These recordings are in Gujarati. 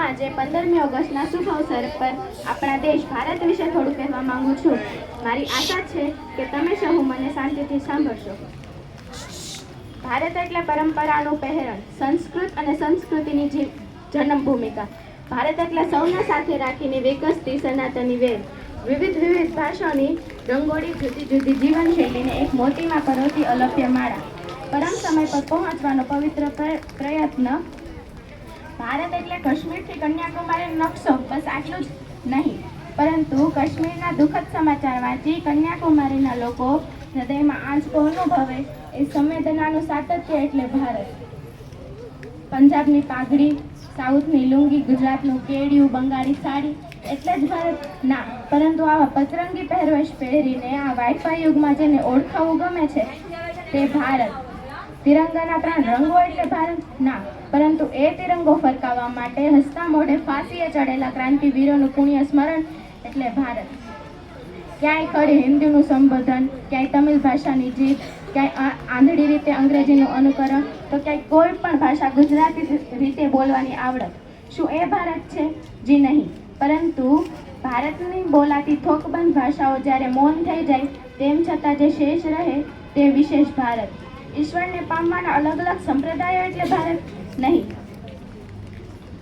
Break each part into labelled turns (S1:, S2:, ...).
S1: આજે 15મી ઓગસ્ટના શુભ અવસર પર આપણા દેશ ભારત વિશે થોડું કહેવા માંગુ છું. મારી આશા છે કે તમે સહુ મને શાંતિથી સાંભળશો. ભારત એટલે પરંપરાનું પહેરણ, સંસ્કૃત અને સંસ્કૃતિની જન્મભૂમિકા. ભારત એટલે સૌને સાથે રાખીને વિકસતી સનાતની વેર, વિવિધ ભાષાઓની રંગોળી, જુદી જુદી જીવનશૈલીને એક મોતીમાં પરોતી અલભ્ય માળા, પરમ સમય પર પહોંચવાનો પવિત્ર પ્રયત્ન. ભારત એટલે કાશ્મીરથી કન્યાકુમારીનો નકશો, બસ આટલું જ નહીં, પરંતુ કાશ્મીરના દુઃખદ સમાચાર વાંચી કન્યાકુમારીના લોકો હૃદયમાં આંચકો અનુભવે એ સંવેદનાનું સાતત્ય એટલે ભારત. પંજાબની પાઘડી, સાઉથની લુંગી, ગુજરાતનું કેડિયું, બંગાળી સાડી એટલે જ ભારત ના, પરંતુ આવા પતરંગી પહેરવેશ પહેરીને આ વાઈફાઈ યુગમાં જેને ઓળખાવું ગમે છે તે ભારત. તિરંગાના 3 રંગો એટલે ભારત ના, પરંતુ એ તિરંગો ફરકાવવા માટે હસતા મોઢે ફાંસીએ ચડેલા ક્રાંતિવીરોનું પુણ્ય સ્મરણ એટલે ભારત. ક્યાંય ખડી હિન્દીનું સંબોધન, ક્યાંય તમિલ ભાષાની જીત, ક્યાંય આંધળી રીતે અંગ્રેજીનું અનુકરણ, તો ક્યાંય કોઈ પણ ભાષા ગુજરાતી રીતે બોલવાની આવડત. શું એ ભારત છે? જી નહીં, પરંતુ ભારતની બોલાતી થોકબંધ ભાષાઓ જ્યારે મૌન થઈ જાય તેમ છતાં જે શેષ રહે તે વિશેષ ભારત. ઈશ્વરને પામવાના અલગ અલગ સંપ્રદાયો એટલે ભારત નહીં,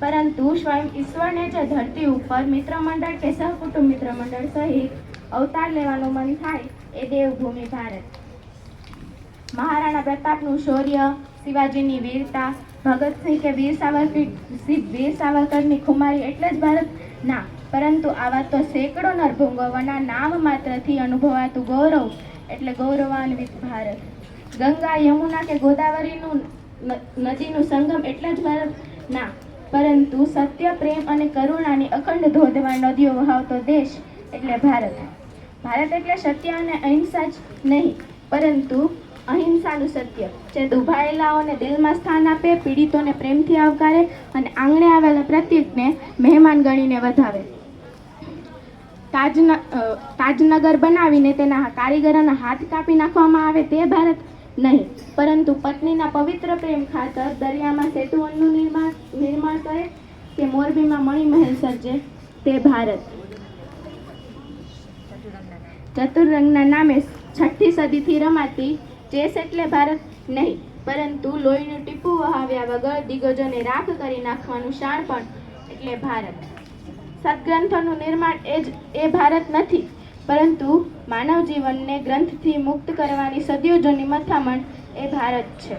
S1: પરંતુ સ્વયં ઈશ્વરને જે ધરતી ઉપર મિત્રમંડળ કે સહકુટુંબ મિત્રમંડળ સહિત અવતાર લેવાનું મન થાય એ દેવભૂમિ ભારત. મહારાણા પ્રતાપનું શૌર્ય, શિવાજીની વીરતા, ભગતસિંહ કે વીર સાવરકરની ખુમારી એટલે જ ભારત ના, પરંતુ આવા તો સેંકડો નરભૂંગોના નામ માત્રથી અનુભવાતું ગૌરવ એટલે ગૌરવાન્વિત ભારત. ગંગા, યમુના કે ગોદાવરીનું નદીનું સંગમ એટલે જ ભારત ના, પરંતુ સત્ય, પ્રેમ અને કરુણાની અખંડ ધોધમાર નદીઓ વહાવતો દેશ એટલે ભારત. ભારત એટલે સત્ય અને અહિંસા જ નહીં, પરંતુ અહિંસાનું સત્ય, જે દુભાયેલાઓને દિલમાં સ્થાન આપે, પીડિતોને પ્રેમથી આવકારે અને આંગણે આવેલા પ્રત્યેકને મહેમાન ગણીને વધાવે. તાજનગર બનાવીને તેના કારીગરોના હાથ કાપી નાખવામાં આવે તે ભારત નહીં, પરંતુ પત્નીના પવિત્ર પ્રેમ ખાતર દરિયામાં સેતુઓનું નિર્માણ કરે કે મોરબીમાં મણિમહેલ સર્જે તે ભારત. ચતુરંગના નામે 6ઠ્ઠી સદીથી રમાતી ચેસ એટલે ભારત નહીં, પરંતુ લોહીનું ટીપું વહાવ્યા વગર દિગ્ગજોને રાખ કરી નાખવાનું શાણપણ એટલે ભારત. સદગ્રંથોનું નિર્માણ એ ભારત નથી, પરંતુ માનવ જીવનને ગ્રંથથી મુક્ત કરવાની સદીઓ જૂની મથામણ એ ભારત છે.